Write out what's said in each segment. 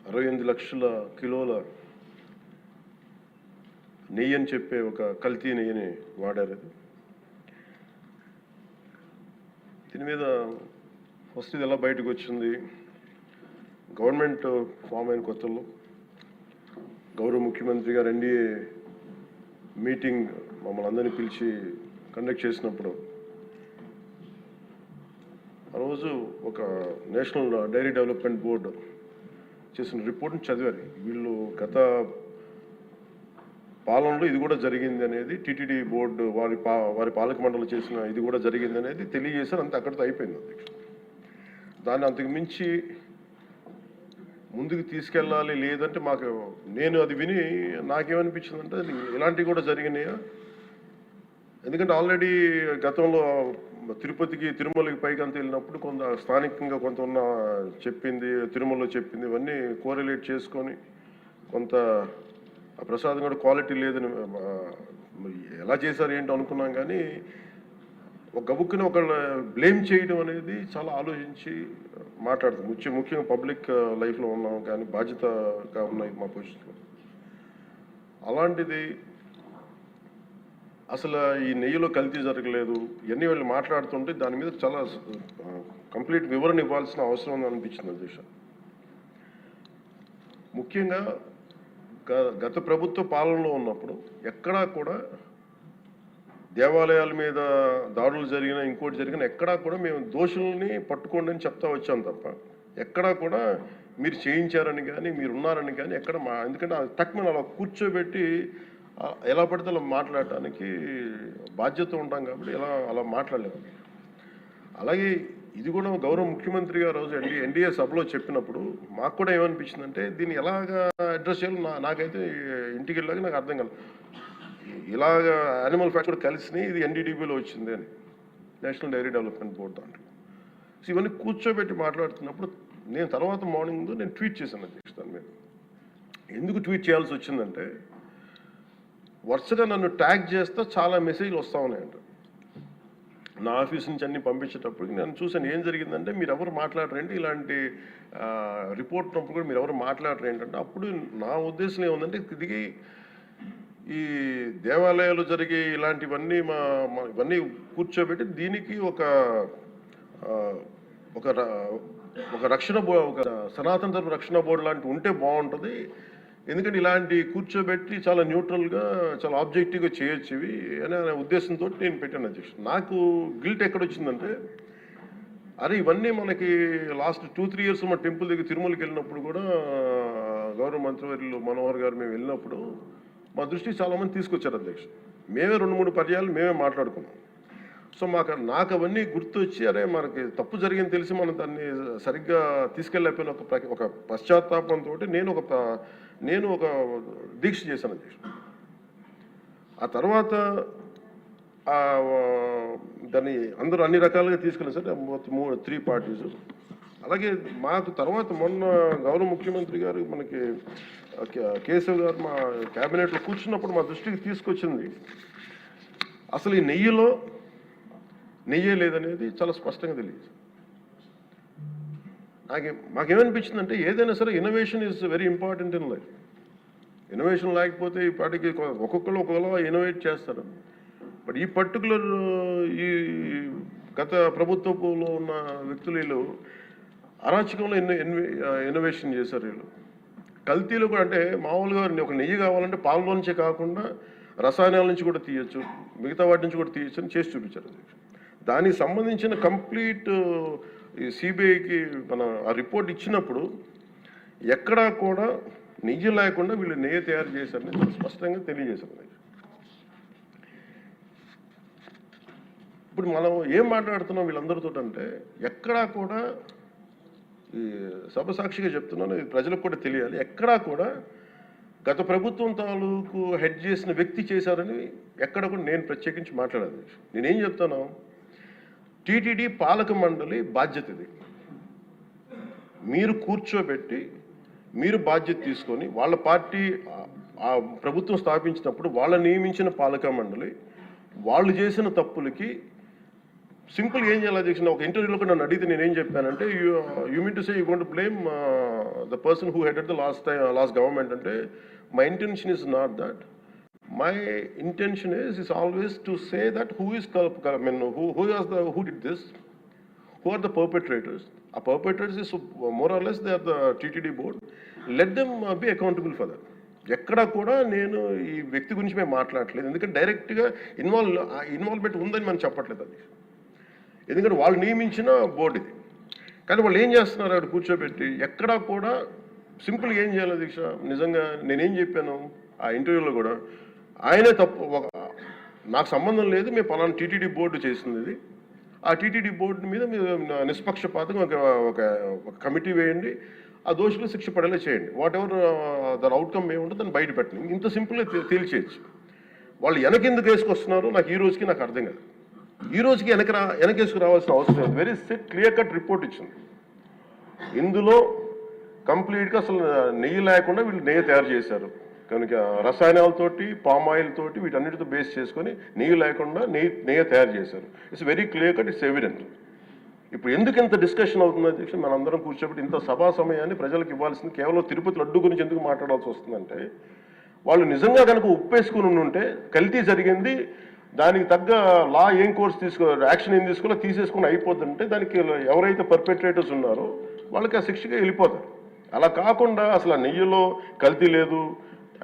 68 లక్షల కిలోల నెయ్యి అని చెప్పే ఒక కల్తీ నెయ్యిని వాడారు. దీని మీద ఫస్ట్ ఇది ఎలా బయటకు వచ్చింది? గవర్నమెంట్ ఫామ్ అయిన కొత్తలో గౌరవ ముఖ్యమంత్రి గారు ఎన్డీఏ మీటింగ్ మమ్మల్ని అందరినీ పిలిచి కండక్ట్ చేసినప్పుడు ఆ రోజు ఒక నేషనల్ డైరీ డెవలప్మెంట్ బోర్డు చేసిన రిపోర్ట్ని చదివారు. వీళ్ళు గత పాలనలో ఇది కూడా జరిగింది అనేది టీటీడీ బోర్డు వారి పాలక మండలి చేసిన ఇది కూడా జరిగింది అనేది తెలియజేశారు. అంతే, అక్కడితో అయిపోయింది అధ్యక్ష. దాన్ని అంతకు మించి ముందుకు తీసుకెళ్ళాలి లేదంటే నేను అది విని నాకేమనిపించిందంటే అది ఇలాంటివి కూడా జరిగినాయా? ఎందుకంటే ఆల్రెడీ గతంలో తిరుపతికి తిరుమలకి పైకంత వెళ్ళినప్పుడు కొంత స్థానికంగా కొంత ఉన్న చెప్పింది, తిరుమలలో చెప్పింది ఇవన్నీ కోరిలేట్ చేసుకొని కొంత ఆ ప్రసాదం కూడా క్వాలిటీ లేదని ఎలా చేశారు ఏంటో అనుకున్నాం. కానీ ఒక గబుక్కుని ఒకళ్ళ బ్లేమ్ చేయడం అనేది చాలా ఆలోచించి మాట్లాడతాం. ముఖ్యంగా పబ్లిక్ లైఫ్లో ఉన్నాం కానీ బాధ్యతగా ఉన్నాయి మా పొజిషన్లో. అలాంటిది అసలు ఈ నెయ్యిలో కల్తీ జరగలేదు ఇవన్నీ వాళ్ళు మాట్లాడుతుంటే దాని మీద చాలా కంప్లీట్ వివరణ ఇవ్వాల్సిన అవసరం ఉంది అనిపించింది అధ్యక్ష. ముఖ్యంగా గత ప్రభుత్వ పాలనలో ఉన్నప్పుడు ఎక్కడా కూడా దేవాలయాల మీద దాడులు జరిగిన ఇంకోటి జరిగిన ఎక్కడా కూడా మేము దోషుల్ని పట్టుకోండి అని చెప్తా వచ్చాం తప్ప ఎక్కడా కూడా మీరు చేయించారని కానీ మీరు ఉన్నారని కానీ ఎక్కడ ఎందుకంటే తక్కువ అలా కూర్చోబెట్టి ఎలా పడితే అలా మాట్లాడటానికి బాధ్యత ఉంటాం కాబట్టి అలా మాట్లాడలేము. అలాగే ఇది కూడా గౌరవ ముఖ్యమంత్రి గారు రోజు ఎన్డీఏ సభలో చెప్పినప్పుడు మాకు కూడా ఏమనిపించిందంటే దీన్ని ఎలాగా అడ్రస్ చేయాలో నాకైతే ఇంటికి వెళ్ళాక నాకు అర్థం కాలేదు. ఇలాగ యానిమల్ ఫ్యాక్ట్ కూడా కలిసి ఇది ఎన్డీడీబీలో వచ్చింది అని నేషనల్ డైరీ డెవలప్మెంట్ బోర్డు దాంట్లో. సో ఇవన్నీ కూర్చోబెట్టి మాట్లాడుతున్నప్పుడు నేను తర్వాత మార్నింగ్ నేను ట్వీట్ చేశాను అధ్యక్ష. దాని మీద ఎందుకు ట్వీట్ చేయాల్సి వచ్చిందంటే వరుసగా నన్ను ట్యాగ్ చేస్తే చాలా మెసేజ్లు వస్తూ ఉన్నాయంట. నా ఆఫీస్ నుంచి అన్ని పంపించేటప్పటికి నేను చూసాను ఏం జరిగిందంటే మీరు ఎవరు మాట్లాడరేంటి ఇలాంటి రిపోర్ట్ ఉన్నప్పుడు కూడా మీరు ఎవరు మాట్లాడరు ఏంటంటే అప్పుడు నా ఉద్దేశం ఏముందంటే ఇది ఈ దేవాలయాలు జరిగే ఇలాంటివన్నీ ఇవన్నీ కూర్చోబెట్టి దీనికి ఒక రక్షణ ఒక సనాతన ధర్మ రక్షణ బోర్డు లాంటివి ఉంటే బాగుంటుంది. ఎందుకంటే ఇలాంటి కూర్చోబెట్టి చాలా న్యూట్రల్గా చాలా ఆబ్జెక్టివ్గా చేయొచ్చు ఇవి అనే ఉద్దేశంతో నేను పెట్టాను అధ్యక్ష. నాకు గిల్ట్ ఎక్కడొచ్చిందంటే అరే ఇవన్నీ మనకి లాస్ట్ 2-3 ఇయర్స్ మా టెంపుల్ దగ్గర తిరుమలకి వెళ్ళినప్పుడు కూడా గౌరవ మంత్రివర్యులు మనోహర్ గారు మేము వెళ్ళినప్పుడు మా దృష్టికి చాలామంది తీసుకొచ్చారు అధ్యక్ష. మేమే 2-3 పర్యాలు మేమే మాట్లాడుకున్నాం. సో నాకు అవన్నీ గుర్తొచ్చి అరే మనకి తప్పు జరిగింది తెలిసి మనం దాన్ని సరిగ్గా తీసుకెళ్ళకపోయిన ఒక పశ్చాత్తాపంతో నేను ఒక దీక్ష చేశాను అధ్యక్ష. ఆ తర్వాత దాన్ని అందరూ అన్ని రకాలుగా తీసుకెళ్ళారు సార్ 3 పార్టీస్. అలాగే మాకు తర్వాత మొన్న గౌరవ ముఖ్యమంత్రి గారు మనకి కేశవ్ గారు మా క్యాబినెట్లో కూర్చున్నప్పుడు మా దృష్టికి తీసుకొచ్చింది అసలు ఈ నెయ్యే లేదనేది చాలా స్పష్టంగా తెలియదు. మాకేమనిపించిందంటే ఏదైనా సరే innovation is very important in life. Innovation లేకపోతే ఈ పాటికి ఒక్కొక్కరు ఒక్కొక్కలా ఇన్నోవేట్ చేస్తారు. బట్ ఈ పర్టికులర్ ఈ గత ప్రభుత్వంలో ఉన్న వ్యక్తులు వీళ్ళు అరాచకంలో ఇన్నోవేషన్ చేశారు. వీళ్ళు కల్తీలు కూడా అంటే మామూలుగా ఒక నెయ్యి కావాలంటే పాలలో నుంచే కాకుండా రసాయనాల నుంచి కూడా తీయచ్చు, మిగతా వాటి నుంచి కూడా తీయచ్చు అని చేసి చూపించారు. దానికి సంబంధించిన కంప్లీట్ ఈ సిబిఐకి ఆ రిపోర్ట్ ఇచ్చినప్పుడు ఎక్కడా కూడా నెయ్యి లేకుండా వీళ్ళు నెయ్యి తయారు చేశారని స్పష్టంగా తెలియజేశారు. ఇప్పుడు మనం ఏం మాట్లాడుతున్నాం వీళ్ళందరితో అంటే ఎక్కడా కూడా ఈ సభ సాక్షిగా చెప్తున్నాను, ఇది ప్రజలకు కూడా తెలియాలి, ఎక్కడా కూడా గత ప్రభుత్వం తాలూకు హెడ్ చేసిన వ్యక్తి చేశారని ఎక్కడ కూడా నేను ప్రత్యేకించి మాట్లాడాలి. నేనేం చెప్తాను, టీటీడీ పాలక మండలి బాధ్యత ఇది. మీరు కూర్చోబెట్టి మీరు బాధ్యత తీసుకొని వాళ్ళ పార్టీ ఆ ప్రభుత్వం స్థాపించినప్పుడు వాళ్ళ నియమించిన పాలక మండలి వాళ్ళు చేసిన తప్పులకి సింపుల్ ఏం చేయాలి అధ్యక్ష, ఒక ఇంటర్వ్యూలో కూడా నన్ను అడిగితే నేనేం చెప్పానంటే, you mean to say you going to blame the person who headed the last government అంటే, my intention is not that. My intention is always to say that who did this, who are the perpetrators. A perpetrators is more or less they are the TTD board. Let them be accountable for that. ఎక్కడ కూడా నేను ఈ వ్యక్తి గురించి మేము మాట్లాడలేదు, ఎందుకంటే డైరెక్ట్గా ఇన్వాల్వ్మెంట్ ఉందని మనం చెప్పట్లేదు అది, ఎందుకంటే వాళ్ళు నియమించిన బోర్డు ఇది. కానీ వాళ్ళు ఏం చేస్తున్నారు అక్కడ కూర్చోబెట్టి, ఎక్కడా కూడా సింపుల్గా ఏం చేయాలి దీక్ష, నిజంగా నేనేం చెప్పాను ఆ ఇంటర్వ్యూలో కూడా, ఆయనే తప్పు, నాకు సంబంధం లేదు, మేము పలానా టీటీడీ బోర్డు చేసింది ఇది, ఆ టీటీడీ బోర్డు మీద మీరు నిష్పక్షపాతంగా ఒక కమిటీ వేయండి, ఆ దోషులు శిక్ష పడేలా చేయండి, వాట్ ఎవర్ దాని అవుట్కమ్ ఏముంటుందో దాన్ని బయట పెట్టండి, ఇంత సింపుల్గా తేల్చేయచ్చు. వాళ్ళు వెనకెందుకు వేసుకొస్తున్నారు నాకు ఈ రోజుకి నాకు అర్థం కాదు. ఈ రోజుకి వెనకేసుకు రావాల్సిన అవసరం లేదు. వెరీ క్లియర్ కట్ రిపోర్ట్ ఇచ్చింది. ఇందులో కంప్లీట్గా అసలు నెయ్యి లేకుండా వీళ్ళు నెయ్యి తయారు చేశారు కనుక, రసాయనాలతోటి పామ్ ఆయిల్ తోటి వీటన్నిటితో బేస్ చేసుకొని నెయ్యి లేకుండా నెయ్యి తయారు చేశారు. It's very clear cut, it's evident. ఇప్పుడు ఎందుకు ఇంత డిస్కషన్ అవుతుంది అధ్యక్ష, మనందరం కూర్చోబెట్టి ఇంత సభా సమయాన్ని ప్రజలకు ఇవ్వాల్సింది కేవలం తిరుపతి లడ్డు గురించి ఎందుకు మాట్లాడాల్సి వస్తుందంటే, వాళ్ళు నిజంగా కనుక ఉప్పేసుకుని ఉంటే కల్తీ జరిగింది, దానికి తగ్గ లా ఏం కోర్స్ యాక్షన్ ఏం తీసుకోవాలో తీసేసుకుని అయిపోతుంటే, దానికి ఎవరైతే పర్పెట్రేటర్స్ ఉన్నారో వాళ్ళకి ఆ శిక్షగా వెళ్ళిపోతారు. అలా కాకుండా అసలు ఆ నెయ్యిలో కల్తీ లేదు,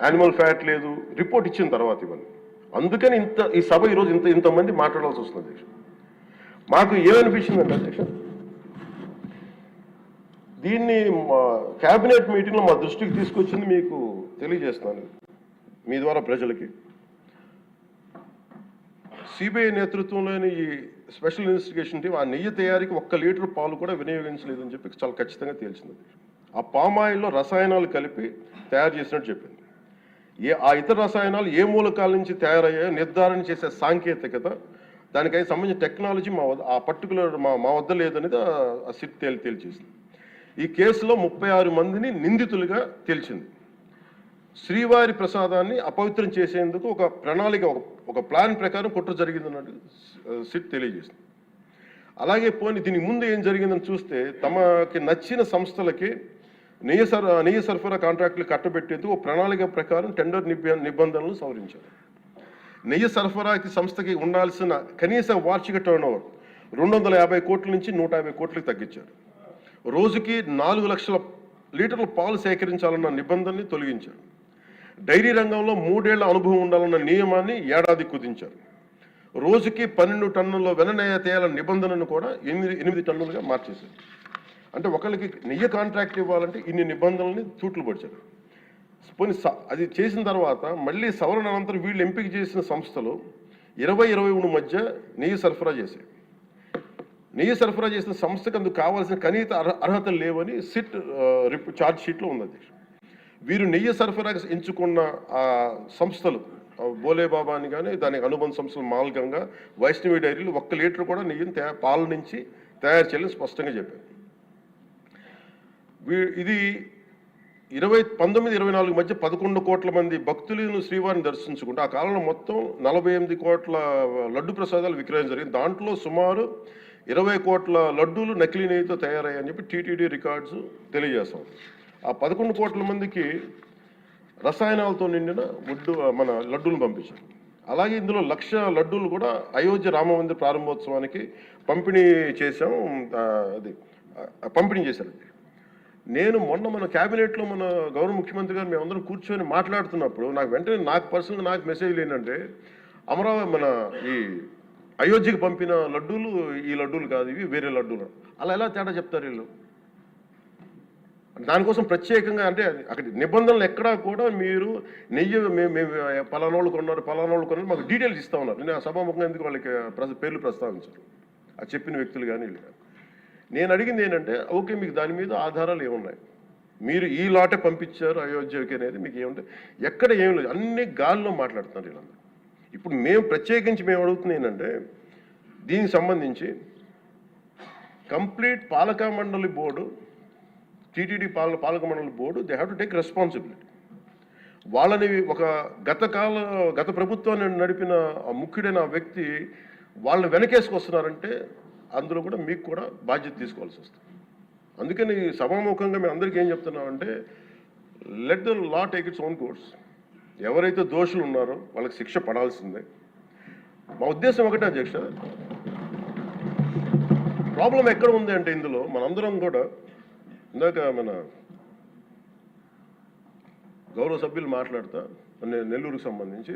యానిమల్ ఫ్యాట్ లేదు, రిపోర్ట్ ఇచ్చిన తర్వాత ఇవన్నీ. అందుకని ఈ సభ ఈరోజు ఇంతమంది మాట్లాడాల్సి వస్తుంది అధ్యక్ష. మాకు ఏమనిపించిందంటే అధ్యక్ష, దీన్ని క్యాబినెట్ మీటింగ్లో మా దృష్టికి తీసుకొచ్చింది మీకు తెలియజేస్తున్నాను మీ ద్వారా ప్రజలకి. సిబిఐ నేతృత్వంలోని ఈ స్పెషల్ ఇన్వెస్టిగేషన్ టీం ఆ నెయ్యి తయారీకి 1 లీటర్ పాలు కూడా వినియోగించలేదని చెప్పి చాలా ఖచ్చితంగా తేల్చింది. ఆ పామాయిల్లో రసాయనాలు కలిపి తయారు చేసినట్టు చెప్పింది. ఆ ఇతర రసాయనాలు ఏ మూలకాల నుంచి తయారయ్యాయో నిర్ధారణ చేసే సాంకేతికత, దానికి సంబంధించిన టెక్నాలజీ ఆ పర్టికులర్ మా వద్ద లేదనేది ఆ సిట్ తేల్చేసింది. ఈ కేసులో 36 మందిని నిందితులుగా తేల్చింది. శ్రీవారి ప్రసాదాన్ని అపవిత్రం చేసేందుకు ఒక ప్రణాళిక, ఒక ప్లాన్ ప్రకారం కుట్ర జరిగిందన్నట్టు సిట్ తెలియజేసింది. అలాగే దీనికి ముందు ఏం జరిగిందని చూస్తే, తమకి నచ్చిన సంస్థలకి నెయ్యి సరఫరా కాంట్రాక్టులు కట్టబెట్టేందుకు ఒక ప్రణాళిక ప్రకారం టెండర్ నిబంధనలు సవరించారు. నెయ్యి సరఫరాకి సంస్థకి ఉండాల్సిన కనీస వార్షిక టర్నోవర్ 250 కోట్ల నుంచి 150 కోట్లకు తగ్గించారు. రోజుకి 4 లక్షల లీటర్ల పాలు సేకరించాలన్న నిబంధనని తొలగించారు. డైరీ రంగంలో 3 ఏళ్ల అనుభవం ఉండాలన్న నియమాన్ని ఏడాది కుదించారు. రోజుకి 12 టన్నుల వెన్నెయ్య తేయాలన్న నిబంధనను కూడా 8 టన్నులుగా మార్చేశారు. అంటే ఒకరికి నెయ్యి కాంట్రాక్ట్ ఇవ్వాలంటే ఇన్ని నిబంధనల్ని తూట్లు పడిచారు. అది చేసిన తర్వాత మళ్ళీ సవరణ అనంతరం వీళ్ళు ఎంపిక చేసిన సంస్థలు 20-23 మధ్య నెయ్యి సరఫరా చేశాయి. నెయ్యి సరఫరా చేసిన సంస్థకు అందుకు కావాల్సిన కనీస అర్హతలు లేవని సిట్ ఛార్జ్ షీట్లో ఉంది. వీరు నెయ్యి సరఫరాకి ఎంచుకున్న ఆ సంస్థలు బోలేబాబా అని కానీ దానికి అనుబంధ సంస్థలు మాల్గంగా, వైష్ణవి డైరీలు 1 లీటర్ కూడా నెయ్యిని పాల నుంచి తయారు చేయాలని స్పష్టంగా చెప్పారు. ఇది 1924 మధ్య 11 కోట్ల మంది భక్తులను శ్రీవారిని దర్శించుకుంటే ఆ కాలంలో మొత్తం 48 కోట్ల లడ్డు ప్రసాదాలు విక్రయం జరిగింది. దాంట్లో సుమారు 20 కోట్ల లడ్డూలు నకిలీ నెయ్యితో తయారయ్యాయని చెప్పి టీటీడీ రికార్డ్స్ తెలియజేస్తాం. ఆ 11 కోట్ల మందికి రసాయనాలతో నిండిన మన లడ్డూలను పంపించారు. అలాగే ఇందులో 1,00,000 లడ్డూలు కూడా అయోధ్య రామ మందిర ప్రారంభోత్సవానికి పంపిణీ చేశారు. నేను మొన్న మన క్యాబినెట్లో మన గౌరవ ముఖ్యమంత్రి గారు మేమందరం కూర్చొని మాట్లాడుతున్నప్పుడు నాకు పర్సనల్గా మెసేజ్లు ఏంటంటే, అమరావతి మన ఈ అయోధ్యకి పంపిన లడ్డూలు ఈ లడ్డూలు కాదు, ఇవి వేరే లడ్డూలు. అలా ఎలా తేడా చెప్తారు వీళ్ళు? దానికోసం ప్రత్యేకంగా అంటే అక్కడ నిబంధనలు ఎక్కడా కూడా మీరు నెయ్యి మేము పలానోళ్ళు కొన్నారు మాకు డీటెయిల్స్ ఇస్తూ ఉన్నారు. నేను ఆ సభాముఖంగా ఎందుకు వాళ్ళకి పేర్లు ప్రస్తావించారు, అది చెప్పిన వ్యక్తులు కానీ వీళ్ళు కానీ. నేను అడిగింది ఏంటంటే, ఓకే మీకు దాని మీద ఆధారాలు ఏమున్నాయి, మీరు ఈ లాటే పంపించారు అయోధ్యకి అనేది మీకు ఏముంటాయి, ఎక్కడ ఏం లేదు, అన్ని గాల్లో మాట్లాడుతున్నారు వీళ్ళందరూ. ఇప్పుడు మేము అడుగుతుంది ఏంటంటే, దీనికి సంబంధించి కంప్లీట్ పాలక మండలి బోర్డు, టీటీడీ పాలక మండలి board, they have to take responsibility. వాళ్ళని గత ప్రభుత్వాన్ని నడిపిన ముఖ్యుడైన వ్యక్తి వాళ్ళని వెనకేసుకొస్తున్నారంటే అందులో కూడా మీకు కూడా బాధ్యత తీసుకోవాల్సి వస్తుంది. అందుకని సభాముఖంగా మేము అందరికీ ఏం చెప్తున్నామంటే, let the law take its own course. ఎవరైతే దోషులు ఉన్నారో వాళ్ళకి శిక్ష పడాల్సిందే. మా ఉద్దేశం ఒకటే అధ్యక్ష, ప్రాబ్లం ఎక్కడ ఉంది అంటే ఇందులో మనందరం కూడా ఇందాక మన గౌరవ సభ్యులు మాట్లాడతా, నెల్లూరుకు సంబంధించి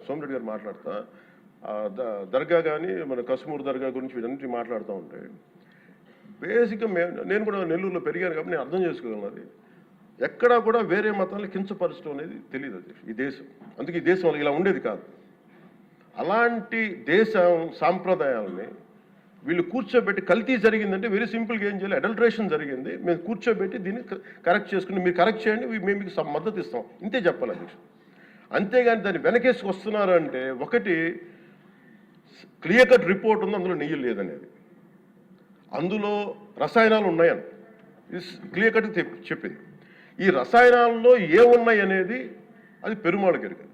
సోమిరెడ్డి గారు మాట్లాడతా దర్గా కానీ మన కసుమూరు దర్గా గురించి వీటన్నిటి మాట్లాడుతూ ఉంటే, బేసిక్గా నేను కూడా నెల్లూరులో పెరిగాను కాబట్టి నేను అర్థం చేసుకోగలను. అది ఎక్కడా కూడా వేరే మతాలను కించపరచడం అనేది తెలియదు అది ఈ దేశం. అందుకే ఈ దేశం ఇలా ఉండేది కాదు. అలాంటి దేశం సాంప్రదాయాలని వీళ్ళు కూర్చోబెట్టి, కల్తీ జరిగిందంటే వెరీ సింపుల్గా ఏం చేయాలి, అడల్ట్రేషన్ జరిగింది, మేము కూర్చోబెట్టి దీన్ని కరెక్ట్ చేసుకుని మీరు కరెక్ట్ చేయండి, మేము మీకు మద్దతు ఇస్తాం, ఇంతే చెప్పాలి అధ్యక్ష. అంతేగాని దాన్ని వెనకేసి వస్తున్నారు అంటే, ఒకటి క్లియర్ కట్ రిపోర్ట్ ఉంది, అందులో నెయ్యి లేదనేది, అందులో రసాయనాలు ఉన్నాయని ఇది క్లియర్ కట్ చెప్పింది. ఈ రసాయనాల్లో ఏమున్నాయి అనేది అది పెరుమాళ్ గారికి,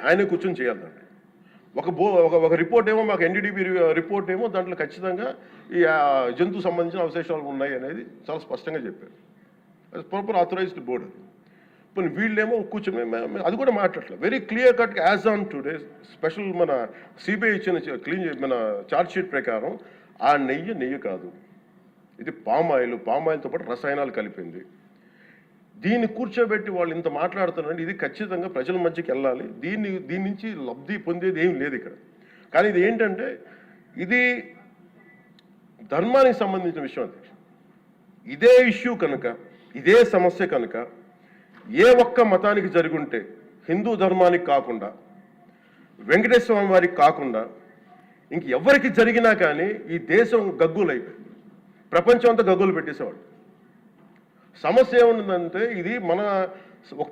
ఆయన కూర్చొని చేయాలండి. ఒక రిపోర్ట్ ఏమో మాకు ఎన్డీడీబీ రిపోర్ట్ ఏమో దాంట్లో ఖచ్చితంగా ఈ జంతువు సంబంధించిన అవశేషాలు ఉన్నాయి అనేది చాలా స్పష్టంగా చెప్పారు. అది ప్రాపర్ ఆథరైజ్డ్ బోర్డు. ఇప్పుడు వీళ్ళేమో కూర్చొని అది కూడా మాట్లాడలేదు. Very clear cut as on today special మన సిబిఐ ఇచ్చిన మన ఛార్జ్ షీట్ ప్రకారం ఆ నెయ్యి కాదు, ఇది పామాయిల్తో పాటు రసాయనాలు కలిపింది. దీన్ని కూర్చోబెట్టి వాళ్ళు ఇంత మాట్లాడుతున్నారంటే ఇది ఖచ్చితంగా ప్రజల మధ్యకి వెళ్ళాలి. దీని నుంచి లబ్ధి పొందేది ఏం లేదు ఇక్కడ. కానీ ఇది ఏంటంటే, ఇది ధర్మానికి సంబంధించిన విషయం అధ్యక్ష. ఇదే ఇష్యూ కనుక, ఇదే సమస్య కనుక ఏ ఒక్క మతానికి జరుగుంటే, హిందూ ధర్మానికి కాకుండా, వెంకటేశ్వర స్వామి వారికి కాకుండా ఇంక ఎవరికి జరిగినా కానీ ఈ దేశం గగ్గులైపోయింది, ప్రపంచం అంతా గగ్గులు పెట్టేసేవాడు. సమస్య ఏముందంటే, ఇది మన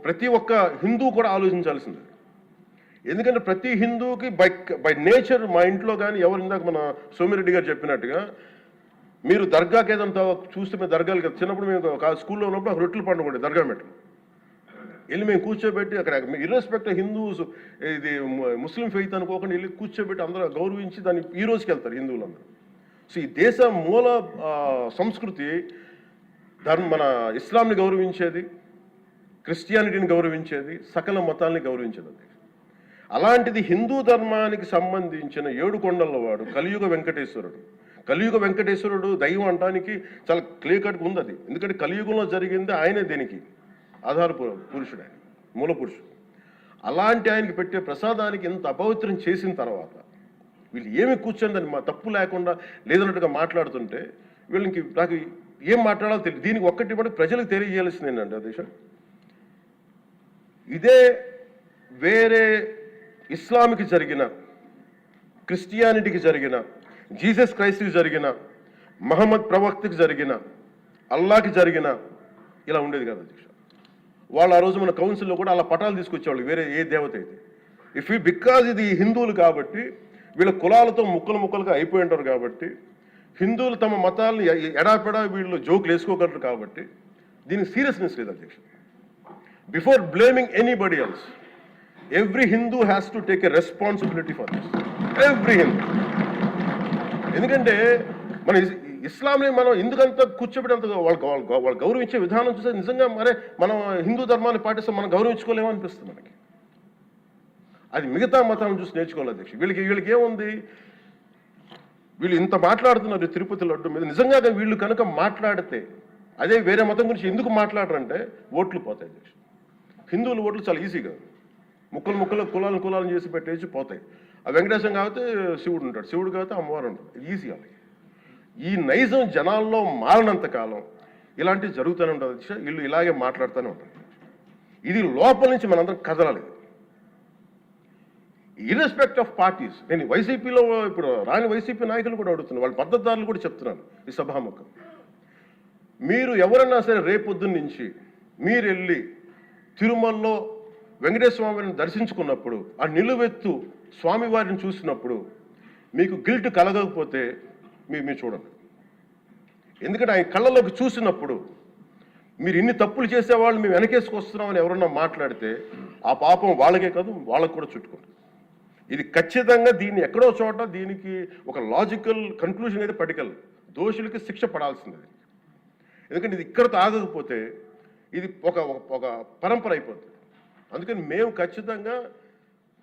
ప్రతి ఒక్క హిందూ కూడా ఆలోచించాల్సింది. ఎందుకంటే ప్రతి హిందూకి బై నేచర్, మా ఇంట్లో కానీ ఎవరు, ఇందాక మన సోమిరెడ్డి గారు చెప్పినట్టుగా, మీరు దర్గాకి ఏదంతా చూస్తే మేము దర్గాలు కదా, చిన్నప్పుడు మేము స్కూల్లో ఉన్నప్పుడు రొట్టెలు పండుగ దర్గా మెట్లు వెళ్ళి మేము కూర్చోబెట్టి అక్కడ ఇర్రెస్పెక్ట్ హిందూస్, ఇది ముస్లిం ఫెయిత్ అనుకోకుండా వెళ్ళి కూర్చోబెట్టి అందరూ గౌరవించి దాన్ని ఈ రోజుకి వెళ్తారు హిందువులందరూ. సో ఈ దేశ మూల సంస్కృతి మన ఇస్లాంని గౌరవించేది, క్రిస్టియానిటీని గౌరవించేది, సకల మతాల్ని గౌరవించేది. అలాంటిది హిందూ ధర్మానికి సంబంధించిన 7 కొండల వాడు కలియుగ వెంకటేశ్వరుడు. కలియుగ వెంకటేశ్వరుడు దైవం అనడానికి చాలా క్లియర్ కట్గా ఉంది అది. ఎందుకంటే కలియుగంలో జరిగింది ఆయనే, దీనికి ఆధార పురుషుడు, ఆయన మూల పురుషుడు. అలాంటి ఆయనకి పెట్టే ప్రసాదానికి ఇంత అపవిత్రం చేసిన తర్వాత వీళ్ళు ఏమి కూర్చొని దాన్ని తప్పు లేకుండా లేదన్నట్టుగా మాట్లాడుతుంటే వీళ్ళకి నాకు ఏం మాట్లాడాలో తెలియదు. దీనికి ఒక్కటి కూడా ప్రజలకు తెలియజేయాల్సింది ఏంటంటే అధ్యక్ష, ఇదే వేరే ఇస్లాంకి జరిగిన, క్రిస్టియానిటీకి జరిగిన, జీసస్ క్రైస్ట్కి జరిగిన, మహమ్మద్ ప్రవక్తకి జరిగిన, అల్లాకి జరిగిన ఇలా ఉండేది కదా అధ్యక్ష. వాళ్ళు ఆ రోజు మన కౌన్సిల్లో కూడా అలా పటాలు తీసుకొచ్చేవాళ్ళు, వేరే ఏ దేవత అయితే. బికాజ్ ఇది హిందువులు కాబట్టి, వీళ్ళ కులాలతో ముక్కలుగా అయిపోయి ఉంటారు కాబట్టి, హిందువులు తమ మతాలను ఎడాపెడా వీళ్ళు జోకులు వేసుకోగలరు కాబట్టి దీనికి సీరియస్నెస్ లేదు అధ్యక్ష. Before blaming anybody else, every Hindu has to take a responsibility for this, every Hindu. ఎందుకంటే మన ఇస్లాంని మనం ఎందుకంత కూర్చోబెట్టేంత వాళ్ళు గౌరవించే విధానం చూస్తే నిజంగా మరే మనం హిందూ ధర్మాన్ని పాటిస్తే మనం గౌరవించుకోలేమో అనిపిస్తుంది మనకి. అది మిగతా మతాలను చూసి నేర్చుకోవాలి అధ్యక్ష. వీళ్ళకి ఏముంది, వీళ్ళు ఇంత మాట్లాడుతున్నారు తిరుపతి లడ్డు మీద. నిజంగా వీళ్ళు కనుక మాట్లాడితే, అదే వేరే మతం గురించి ఎందుకు మాట్లాడరంటే ఓట్లు పోతాయి అధ్యక్ష. హిందువుల ఓట్లు చాలా ఈజీగా ముక్కలు కులాలను చేసి పెట్టేసి పోతాయి. ఆ వెంకటేశ్వరం కాబట్టి శివుడు ఉంటాడు, శివుడు కాబట్టి అమ్మవారు ఉంటాడు, ఈజీ అలాగే. ఈ నైజం జనాల్లో మారినంత కాలం ఇలాంటివి జరుగుతూనే ఉంటుంది అధ్యక్ష. వీళ్ళు ఇలాగే మాట్లాడుతూనే ఉంటారు. ఇది లోపల నుంచి మనందరం కదలాలి. ఇర్రెస్పెక్ట్ ఆఫ్ పార్టీస్. నేను వైసీపీలో ఇప్పుడు రాని వైసీపీ నాయకులు కూడా అడుగుతున్నాను, వాళ్ళ మద్దతుదారులు కూడా చెప్తున్నాను ఈ సభాముఖం. మీరు ఎవరన్నా సరే రేపొద్దున్న నుంచి మీరు వెళ్ళి తిరుమలలో వెంకటేశ్వర స్వామిని దర్శించుకున్నప్పుడు, ఆ నిలువెత్తు స్వామివారిని చూసినప్పుడు మీకు గిల్ట్ కలగకపోతే మీరు చూడండి. ఎందుకంటే ఆయన కళ్ళలోకి చూసినప్పుడు మీరు ఇన్ని తప్పులు చేసేవాళ్ళు మేము వెనకేసుకొస్తున్నామని ఎవరన్నా మాట్లాడితే ఆ పాపం వాళ్ళకే కాదు, వాళ్ళకు కూడా చుట్టుకుంటుంది. ఇది ఖచ్చితంగా దీన్ని ఎక్కడో చోట దీనికి ఒక లాజికల్ కన్క్లూజన్ అయితే పట్టుకెళ్ళదు. దోషులకి శిక్ష పడాల్సింది. ఎందుకంటే ఇది ఇక్కడతో ఆగకపోతే ఇది ఒక ఒక పరంపర అయిపోతుంది. అందుకని మేము ఖచ్చితంగా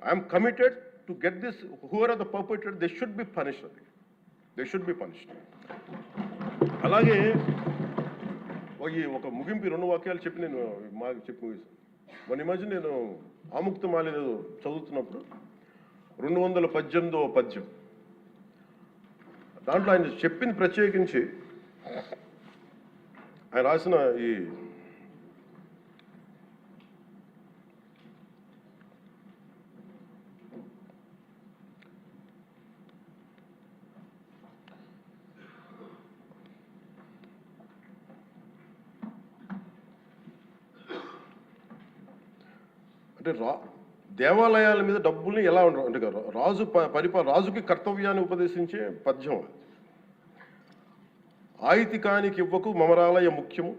I'm committed to get this. Who are are the perpetrator, they should be punished. They should be punished. అలాగే ఒక ముగింపు 2 వాక్యాలు చెప్పి నేను మాకు చెప్పి ముగిస్తాను. మొన్న మధ్య నేను ఆముక్తమాల్య చదువుతున్నప్పుడు 218వ పద్యం, దాంట్లో ఆయన చెప్పింది ప్రత్యేకించి ఆయన రాసిన ఈ అంటే దేవాలయాల మీద డబ్బుల్ని ఎలా ఉండరు అంటే రాజు రాజుకి కర్తవ్యాన్ని ఉపదేశించే పద్యం. ఆయితికానికి ఇవ్వకు మమరాలయ ముఖ్యము,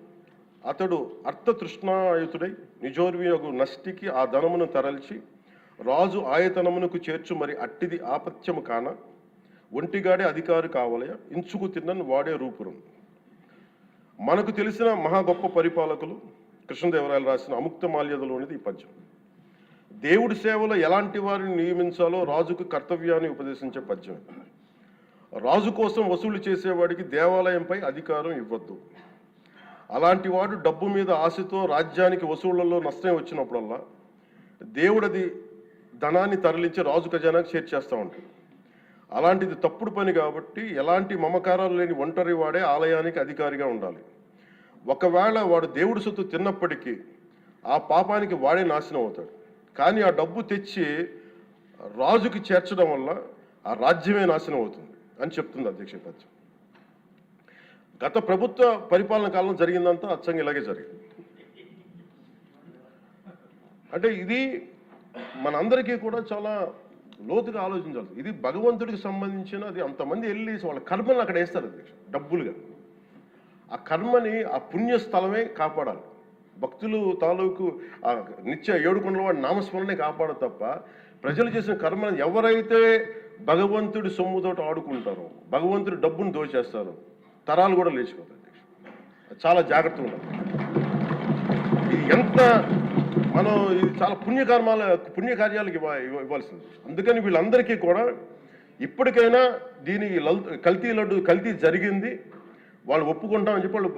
అతడు అర్థతృష్ణాయుతుడై నిజోర్వియగు నష్టికి ఆ ధనమును తరల్చి రాజు ఆయతనమునకు చేర్చు మరి అట్టిది ఆపత్యము కాన ఒంటిగాడే అధికారి కావలయ ఇంచుకు తిన్నను వాడే రూపురం. మనకు తెలిసిన మహా గొప్ప పరిపాలకులు కృష్ణదేవరాయలు రాసిన అముక్తమాల్యదలోనిది ఈ పద్యం. దేవుడి సేవలో ఎలాంటి వారిని నియమించాలో రాజుకు కర్తవ్యాన్ని ఉపదేశించే పద్యం. రాజు కోసం వసూలు చేసేవాడికి దేవాలయంపై అధికారం ఇవ్వద్దు. అలాంటి వాడు డబ్బు మీద ఆశతో రాజ్యానికి వసూళ్లలో నష్టం వచ్చినప్పుడల్లా దేవుడది ధనాన్ని తరలించి రాజు ఖజానాకు చేర్చేస్తూ ఉంటాడు. అలాంటిది తప్పుడు పని కాబట్టి ఎలాంటి మమకారాలు లేని ఒంటరి వాడే ఆలయానికి అధికారిగా ఉండాలి. ఒకవేళ వాడు దేవుడి సొత్తు తిన్నప్పటికీ ఆ పాపానికి వాడే నాశనం అవుతాడు. కానీ ఆ డబ్బు తెచ్చి రాజుకి చేర్చడం వల్ల ఆ రాజ్యమే నాశనం అవుతుంది అని చెప్తుంది అధ్యక్ష పద్యం. గత ప్రభుత్వ పరిపాలన కాలంలో జరిగిందంతా అచ్చంగా ఇలాగే జరిగింది. అంటే ఇది మనందరికీ కూడా చాలా లోతుగా ఆలోచించాలి. ఇది భగవంతుడికి సంబంధించిన అది. అంతమంది వెళ్ళి వాళ్ళ కర్మలను అక్కడ వేస్తారు అధ్యక్ష డబ్బులుగా. ఆ కర్మని ఆ పుణ్యస్థలమే కాపాడాలి. భక్తులు తాలూకు ఆ నిత్య 7 కొండల వాడి నామస్మరణే కాపాడు తప్ప ప్రజలు చేసిన కర్మను ఎవరైతే భగవంతుడి సొమ్ముతోటి ఆడుకుంటారో, భగవంతుడి డబ్బును దోచేస్తారో తరాలు కూడా లేచిపోతాయి. చాలా జాగ్రత్తగా ఉండాలి. ఇది ఎంత మనం ఇది చాలా పుణ్యకార్యాలకు ఇవ్వాల్సింది. అందుకని వీళ్ళందరికీ కూడా ఇప్పటికైనా దీని కల్తీ జరిగింది, వాళ్ళు ఒప్పుకుంటామని చెప్పి వాళ్ళు